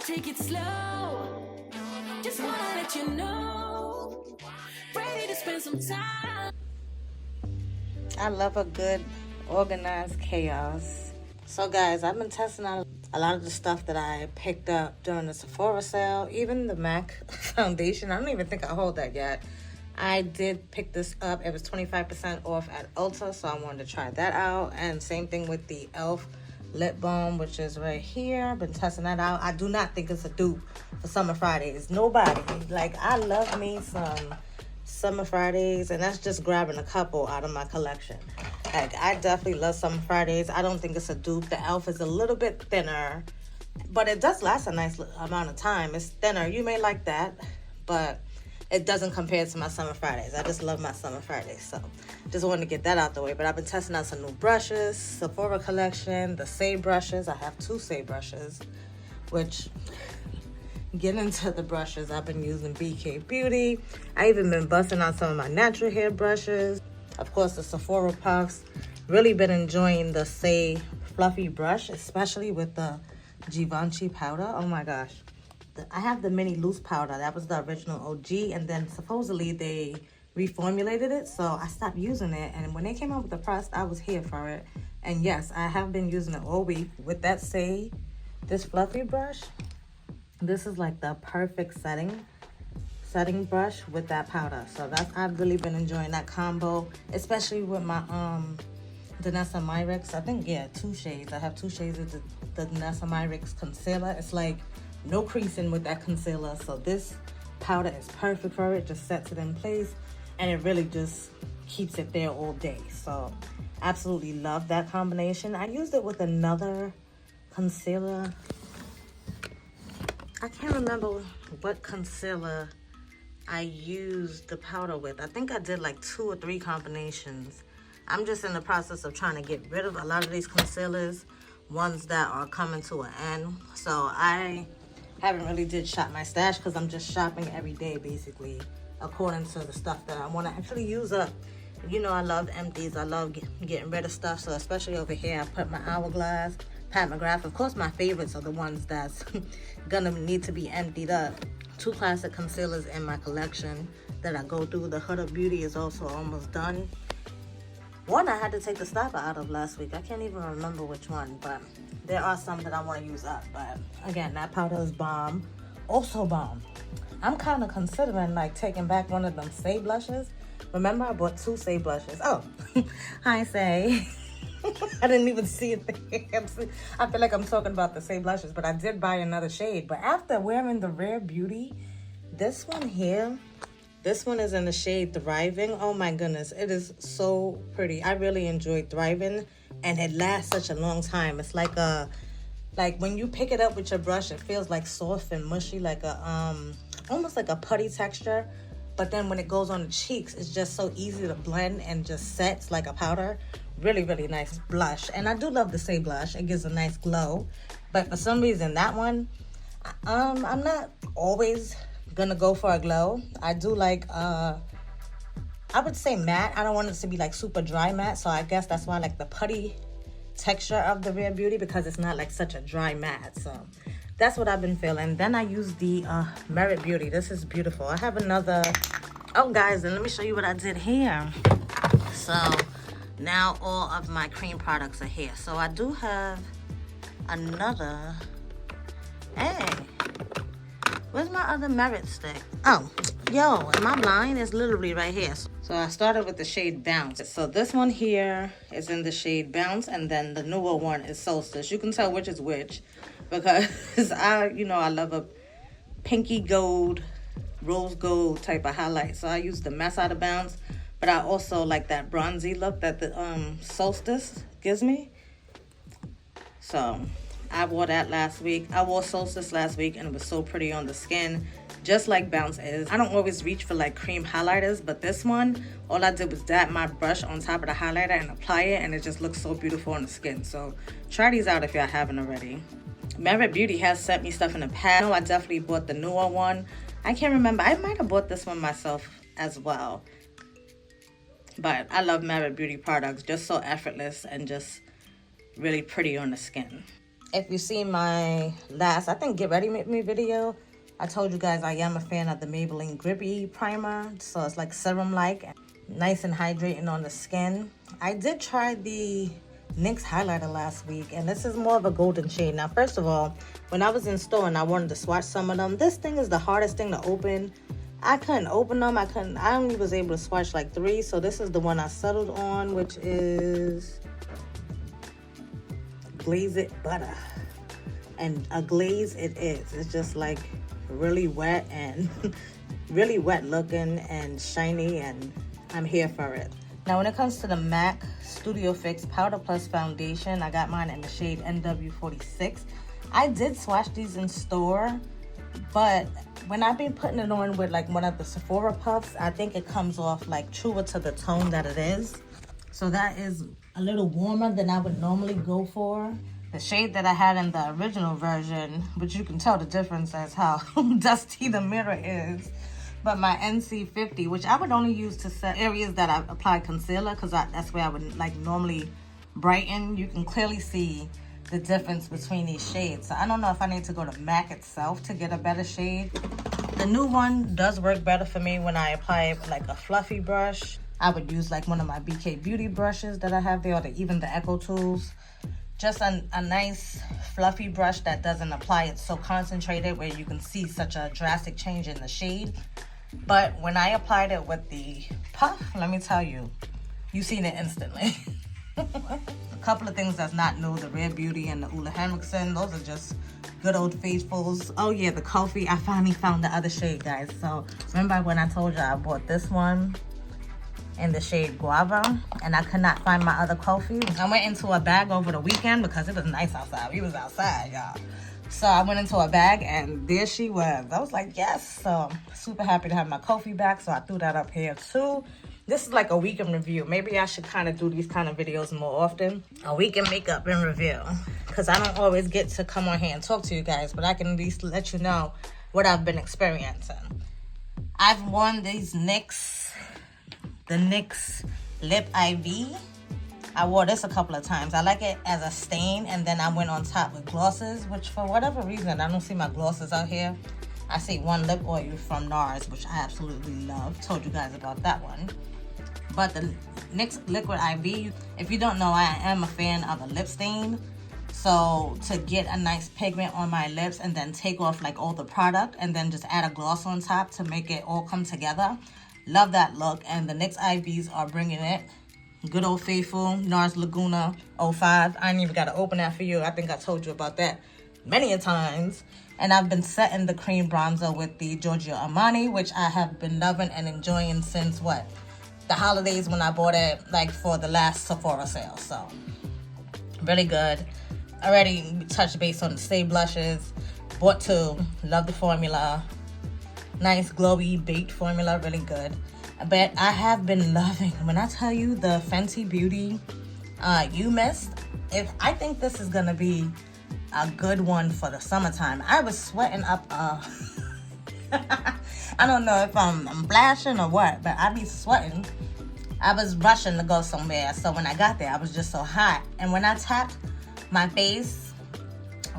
take it slow. Just wanna let you know. Ready to spend some time. I love a good organized chaos. So guys, I've been testing out a lot of the stuff that I picked up during the Sephora sale. Even the MAC foundation, I don't even think I hold that yet. I did pick this up. It was 25% off at Ulta, so I wanted to try that out. And same thing with the e.l.f. lip balm, which is right here. I've been testing that out. I do not think it's a dupe for Summer Fridays. Nobody. Like, I love me some Summer Fridays, and that's just grabbing a couple out of my collection. Like, I definitely love Summer Fridays. I don't think it's a dupe. The e.l.f. is a little bit thinner, but it does last a nice amount of time. It's thinner. You may like that, but it doesn't compare to my Summer Fridays. I just love my Summer Fridays. So just wanted to get that out the way. But I've been testing out some new brushes, Sephora collection, the Saie brushes. I have 2 Saie brushes, which, get into the brushes. I've been using BK Beauty. I even been busting out some of my natural hair brushes. Of course, the Sephora puffs. Really been enjoying the Saie fluffy brush, especially with the Givenchy powder. Oh my gosh. I have the mini loose powder. That was the original OG, and then supposedly they reformulated it, so I stopped using it. And when they came out with the press, I was here for it. And yes, I have been using it all week with that Saie, this fluffy brush. This is like the perfect setting brush with that powder. So that's, I've really been enjoying that combo, especially with my Danessa Myricks. I think, yeah, 2 shades. I have 2 shades of the Danessa Myricks concealer. It's like no creasing with that concealer, so this powder is perfect for it. Just sets it in place, and it really just keeps it there all day. So absolutely love that combination. I used it with another concealer. I can't remember what concealer I used the powder with. I think I did like 2 or 3 combinations. I'm just in the process of trying to get rid of a lot of these concealers, ones that are coming to an end. So I haven't really did shop my stash because I'm just shopping every day basically according to the stuff that I want to actually use up. You know, I love empties. I love getting rid of stuff. So especially over here, I put my Hourglass, Pat McGrath. Of course, my favorites are the ones that's gonna need to be emptied up. 2 classic concealers in my collection that I go through. The Huda Beauty is also almost done. One I had to take the stopper out of last week. I can't even remember which one, but there are some that I want to use up. But again, that powder is Balm. Also Balm. I'm kind of considering like taking back one of them Saie blushes. Remember, I bought 2 Saie blushes. Oh, hi Saie. I didn't even see it there. I feel like I'm talking about the Saie blushes, but I did buy another shade. But after wearing the Rare Beauty, this one here, this one is in the shade Thriving. Oh my goodness, it is so pretty. I really enjoyed Thriving, and it lasts such a long time. It's like a, like when you pick it up with your brush, it feels like soft and mushy, like a almost like a putty texture. But then when it goes on the cheeks, it's just so easy to blend and just sets like a powder. Really, really nice blush. And I do love the Saie blush. It gives a nice glow. But for some reason, that one, I'm not always gonna go for a glow. I do like I would say matte. I don't want it to be like super dry matte, so I guess that's why I like the putty texture of the Rare Beauty, because it's not like such a dry matte. So that's what I've been feeling. Then I use the Merit Beauty. This is beautiful. I have another, oh guys, and let me show you what I did here. So now all of my cream products are here. So I do have another, hey, where's my other Merit stick? Oh, yo, am I blind? It's literally right here. So I started with the shade Bounce. So this one here is in the shade Bounce, and then the newer one is Solstice. You can tell which is which because I love a pinky gold, rose gold type of highlight. So I use the mess out of Bounce, but I also like that bronzy look that the Solstice gives me. So I wore that last week. I wore Solstice last week, and it was so pretty on the skin, just like Bounce is. I don't always reach for like cream highlighters, but this one, all I did was dab my brush on top of the highlighter and apply it, and it just looks so beautiful on the skin. So try these out if y'all haven't already. Merit Beauty has sent me stuff in the past. I know I definitely bought the newer one. I can't remember. I might have bought this one myself as well. But I love Merit Beauty products. Just so effortless and just really pretty on the skin. If you see my last, I think, Get Ready With Me video, I told you guys I am a fan of the Maybelline Grippy Primer. So it's like serum-like, nice and hydrating on the skin. I did try the NYX highlighter last week, and this is more of a golden shade. Now, first of all, when I was in store and I wanted to swatch some of them, this thing is the hardest thing to open. I couldn't open them. I only was able to swatch like 3. So this is the one I settled on, which is Glaze It Butter. And a glaze it is. It's just like really wet and really wet looking and shiny, and I'm here for it. Now, when it comes to the MAC Studio Fix Powder Plus Foundation, I got mine in the shade NW46. I did swatch these in store, but when I've been putting it on with like one of the Sephora puffs, I think it comes off like truer to the tone that it is. So that is a little warmer than I would normally go for. The shade that I had in the original version, which you can tell the difference as how dusty the mirror is. But my NC50, which I would only use to set areas that I apply concealer, because that's where I would like normally brighten. You can clearly see the difference between these shades. So I don't know if I need to go to MAC itself to get a better shade. The new one does work better for me when I apply it with like a fluffy brush. I would use like one of my BK Beauty brushes that I have there, or even the Echo Tools. Just a nice fluffy brush that doesn't apply it so concentrated where you can see such a drastic change in the shade. But when I applied it with the puff, let me tell you, you've seen it instantly. A couple of things that's not new, the Rare Beauty and the e.l.f. Henriksen, those are just good old faithfuls. Oh yeah, the coffee, I finally found the other shade, guys. So remember when I told you I bought this one in the shade Guava, and I could not find my other coffee. I went into a bag over the weekend because it was nice outside. We was outside, y'all. So I went into a bag, and there she was. I was like, yes. So super happy to have my coffee back, so I threw that up here too. This is like a weekend review. Maybe I should kind of do these kind of videos more often. A weekend makeup and review. Because I don't always get to come on here and talk to you guys, but I can at least let you know what I've been experiencing. I've worn these the NYX Lip IV. I wore this a couple of times. I like it as a stain, and then I went on top with glosses, which for whatever reason, I don't see my glosses out here. I see one lip oil from NARS, which I absolutely love. Told you guys about that one. But the NYX Liquid IV, if you don't know, I am a fan of a lip stain. So to get a nice pigment on my lips and then take off like all the product and then just add a gloss on top to make it all come together. Love that look, and the NYX IVs are bringing it. Good old faithful NARS Laguna 05. I ain't even got to open that for you. I think I told you about that many a times. And I've been setting the cream bronzer with the Giorgio Armani, which I have been loving and enjoying since what? The holidays, when I bought it like for the last Sephora sale. So really good. Already touched base on the Saie blushes. Bought 2. Love the formula. Nice glowy baked formula, really good. But I have been loving, when I tell you, the Fenty Beauty You Mist. I think this is gonna be a good one for the summertime. I was sweating up. I don't know if I'm flashing or what, but I be sweating. I was rushing to go somewhere, so when I got there, I was just so hot. And when I tapped my face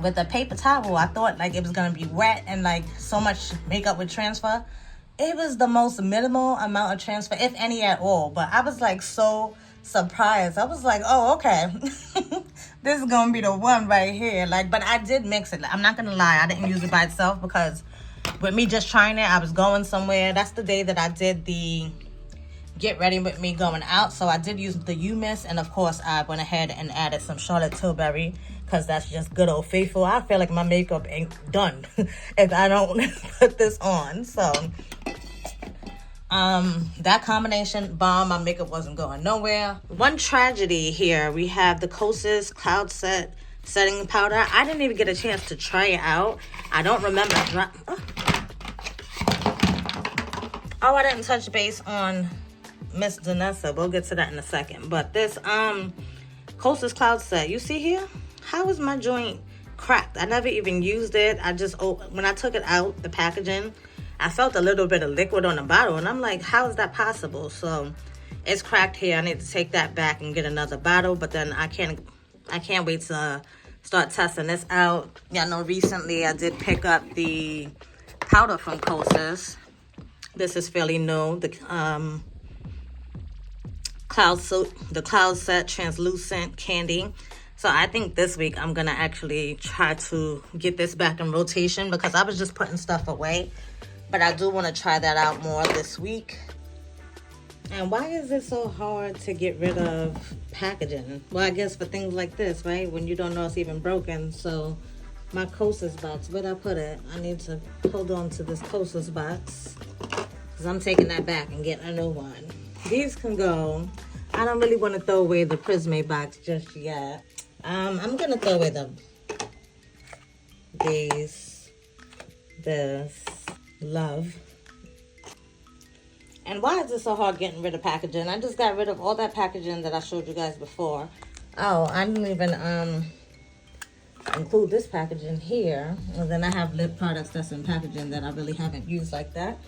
with a paper towel, I thought like it was gonna be wet and like so much makeup would transfer. It was the most minimal amount of transfer, if any at all. But I was like so surprised. I was like, oh, okay. This is gonna be the one right here. Like, but I did mix it. I'm not gonna lie, I didn't use it by itself because with me just trying it, I was going somewhere. That's the day that I did the Get Ready With Me going out. So I did use the You Mist, and of course I went ahead and added some Charlotte Tilbury because that's just good old faithful. I feel like my makeup ain't done if I don't put this on. So that combination, bomb. My makeup wasn't going nowhere. One tragedy here, we have the Kosas Cloud Set Setting Powder. I didn't even get a chance to try it out. I don't remember. Oh, I didn't touch base on Miss Danessa. We'll get to that in a second. But this Kosas Cloud Set, you see here? How is my joint cracked? I never even used it. I just, when I took it out, the packaging, I felt a little bit of liquid on the bottle, and I'm like, how is that possible? So it's cracked here. I need to take that back and get another bottle, but then I can't wait to start testing this out. Y'all know recently I did pick up the powder from Kosas. This is fairly new. The Cloud Set Translucent Candy. So I think this week I'm gonna actually try to get this back in rotation because I was just putting stuff away. But I do want to try that out more this week. And why is it so hard to get rid of packaging? Well, I guess for things like this, right? When you don't know it's even broken. So my Kosas box, where'd I put it? I need to hold on to this Kosas box because I'm taking that back and getting a new one. These can go. I don't really want to throw away the Prisme box just yet. I'm going to throw away this, love. And why is it so hard getting rid of packaging? I just got rid of all that packaging that I showed you guys before. Oh, I didn't even include this packaging here. And then I have lip products that's in packaging that I really haven't used like that.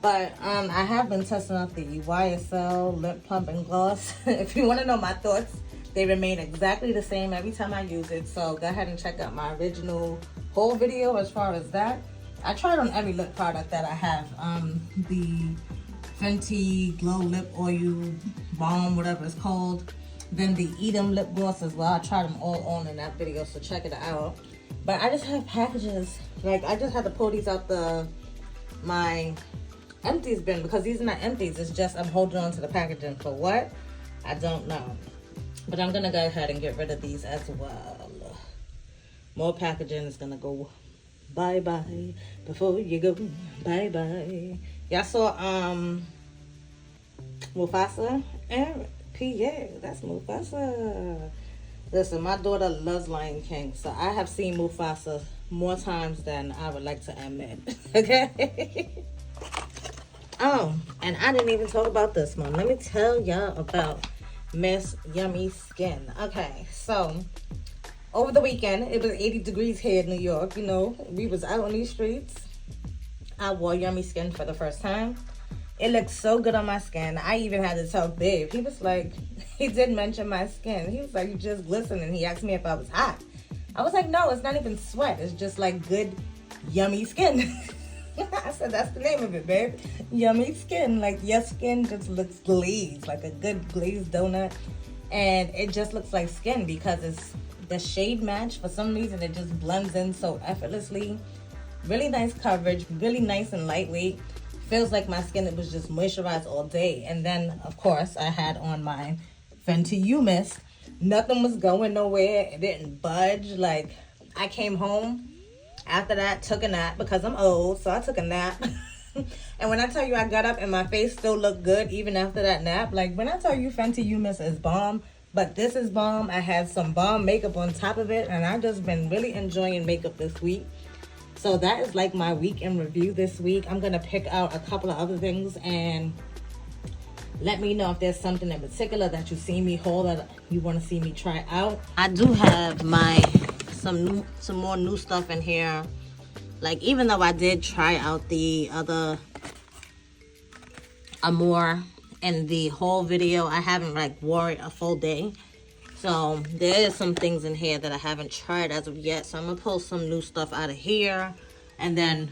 But I have been testing out the YSL Lip Plump and Gloss. If you want to know my thoughts, they remain exactly the same every time I use it. So go ahead and check out my original haul video as far as that. I tried on every lip product that I have. The Fenty Glow Lip Oil Balm, whatever it's called. Then the e.l.f. lip gloss as well. I tried them all on in that video, so check it out. But I just have packages. Like, I just had to pull these out my empties bin because these are not empties. It's just I'm holding on to the packaging for what? I don't know. But I'm going to go ahead and get rid of these as well. More packaging is going to go bye-bye before you go bye-bye. Y'all saw Mufasa and PA. That's Mufasa. Listen, my daughter loves Lion King, so I have seen Mufasa more times than I would like to admit. Okay? Oh, and I didn't even talk about this one. Let me tell y'all about Miss Yummy Skin. Okay, so over the weekend, it was 80 degrees here in New York. You know, we was out on these streets. I wore Yummy Skin for the first time. It looked so good on my skin. I even had to tell Babe. He was like, he did mention my skin. He was like, you just glisten. And he asked me if I was hot. I was like, no, it's not even sweat. It's just like good, yummy skin. I said, that's the name of it, babe. Yummy skin. Like, your skin just looks glazed, like a good glazed donut. And it just looks like skin because it's the shade match. For some reason, it just blends in so effortlessly. Really nice coverage, really nice and lightweight. Feels like my skin, it was just moisturized all day. And then, of course, I had on my Fenty U Mist. Nothing was going nowhere. It didn't budge. Like, I came home. After that, took a nap because I'm old, so I took a nap. And when I tell you I got up and my face still looked good even after that nap, like when I tell you Fenty U Mist is bomb, but this is bomb. I had some bomb makeup on top of it, and I've just been really enjoying makeup this week. So that is like my week in review this week. I'm going to pick out a couple of other things and let me know if there's something in particular that you see me haul that you want to see me try out. I do have some more new stuff in here. Like, even though I did try out the other Amore in the haul video, I haven't like wore it a full day. So there is some things in here that I haven't tried as of yet. So I'm gonna pull some new stuff out of here and then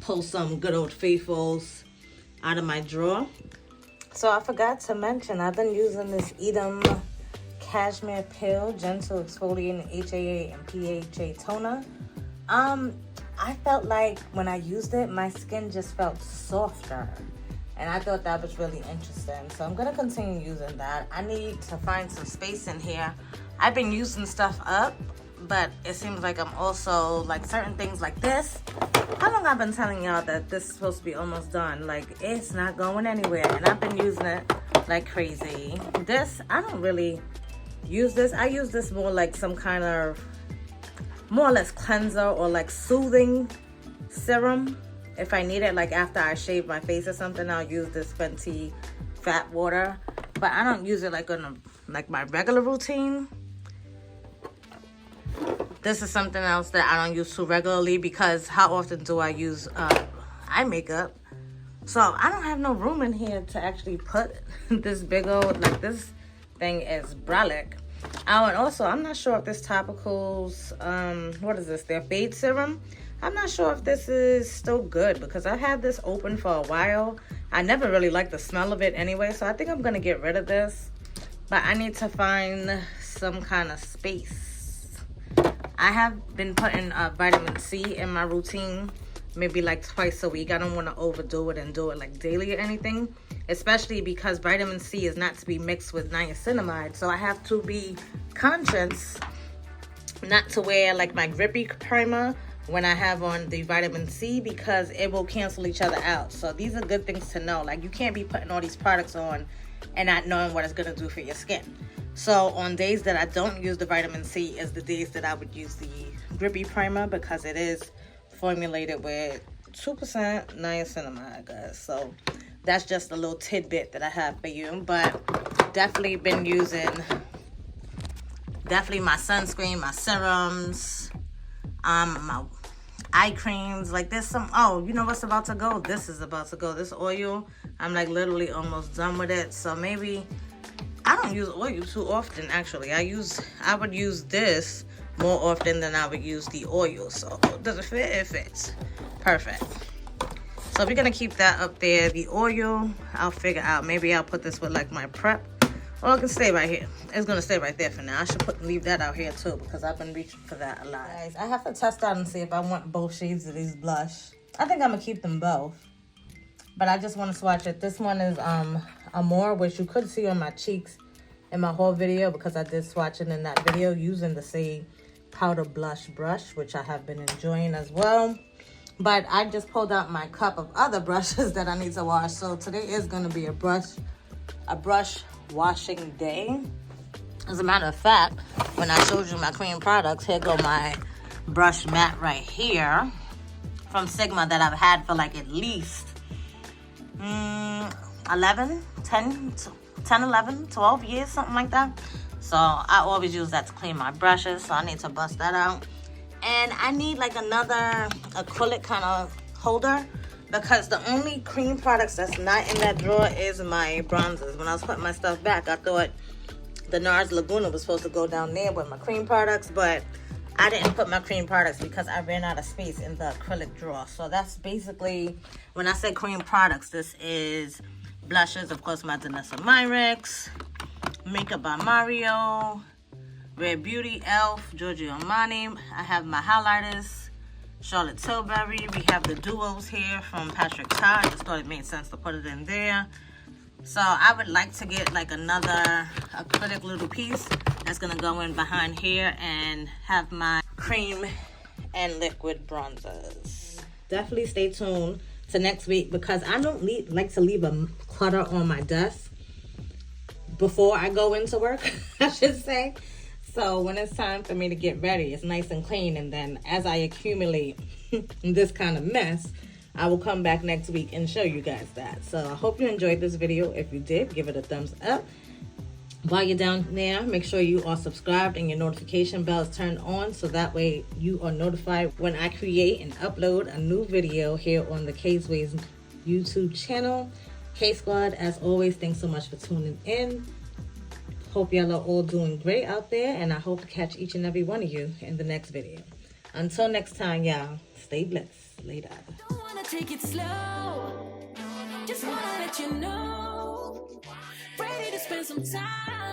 pull some good old faithfuls out of my drawer. So I forgot to mention, I've been using this e.l.f. Cashmere Peel Gentle Exfoliating HAA and PHA Toner. I felt like when I used it, my skin just felt softer. And I thought that was really interesting. So I'm going to continue using that. I need to find some space in here. I've been using stuff up, but it seems like I'm also, like certain things like this. How long I've been telling y'all that this is supposed to be almost done? Like, it's not going anywhere. And I've been using it like crazy. This, I don't really use this. I use this more like some kind of more or less cleanser or like soothing serum. If I need it, like after I shave my face or something, I'll use this Fenty Fat Water. But I don't use it like on like my regular routine. This is something else that I don't use too regularly because how often do I use eye makeup? So I don't have no room in here to actually put this big old, like this thing is brolic. Oh, and also, I'm not sure if this topicals, what is this, their fade serum. I'm not sure if this is still good because I've had this open for a while. I never really liked the smell of it anyway, so I think I'm going to get rid of this. But I need to find some kind of space. I have been putting vitamin C in my routine, maybe like twice a week. I don't want to overdo it and do it like daily or anything, especially because vitamin C is not to be mixed with niacinamide. So I have to be conscious not to wear like my grippy primer when I have on the vitamin C because it will cancel each other out. So these are good things to know. Like, you can't be putting all these products on and not knowing what it's going to do for your skin. So on days that I don't use the vitamin C is the days that I would use the grippy primer because it is formulated with 2% niacinamide, guys. So that's just a little tidbit that I have for you. But definitely been using my sunscreen, my serums, my eye creams. Like, there's some, oh, you know what's about to go? This is about to go. This oil, I'm like literally almost done with it. So maybe, I don't use oil too often actually. I would use this more often than I would use the oil. So does it fit? It fits. Perfect. So we're gonna keep that up there. The oil, I'll figure out. Maybe I'll put this with like my prep. Or it can stay right here. It's gonna stay right there for now. I should leave that out here too because I've been reaching for that a lot. Guys, I have to test out and see if I want both shades of these blush. I think I'm gonna keep them both, but I just want to swatch it. This one is Amore, which you could see on my cheeks in my whole video because I did swatch it in that video using the Saie powder blush brush, which I have been enjoying as well. But I just pulled out my cup of other brushes that I need to wash. So today is gonna be a brush washing day. As a matter of fact, when I showed you my cream products, here go my brush mat right here from Sigma that I've had for like at least 11, 12 years, something like that. So I always use that to clean my brushes, so I need to bust that out. And I need like another acrylic kind of holder because the only cream products that's not in that drawer is my bronzers. When I was putting my stuff back, I thought the NARS Laguna was supposed to go down there with my cream products, but I didn't put my cream products because I ran out of space in the acrylic drawer. So that's basically, when I say cream products, this is blushes, of course, my Danessa Myricks, Makeup by Mario, Rare Beauty, e.l.f, Giorgio Armani. I have my highlighters, Charlotte Tilbury. We have the duos here from Patrick Ta. I just thought it made sense to put it in there. So I would like to get like another acrylic little piece that's gonna go in behind here and have my cream and liquid bronzers. Definitely stay tuned to next week because I don't like to leave a clutter on my desk before I go into work, I should say. So when it's time for me to get ready, it's nice and clean. And then as I accumulate this kind of mess, I will come back next week and show you guys that. So I hope you enjoyed this video. If you did, give it a thumbs up. While you're down there, make sure you are subscribed and your notification bell is turned on so that way you are notified when I create and upload a new video here on the KSway's YouTube channel. KSquad, as always, thanks so much for tuning in. Hope y'all are all doing great out there, and I hope to catch each and every one of you in the next video. Until next time, y'all, stay blessed. Later. Don't wanna take it slow. Just wanna let you know. Ready to spend some time.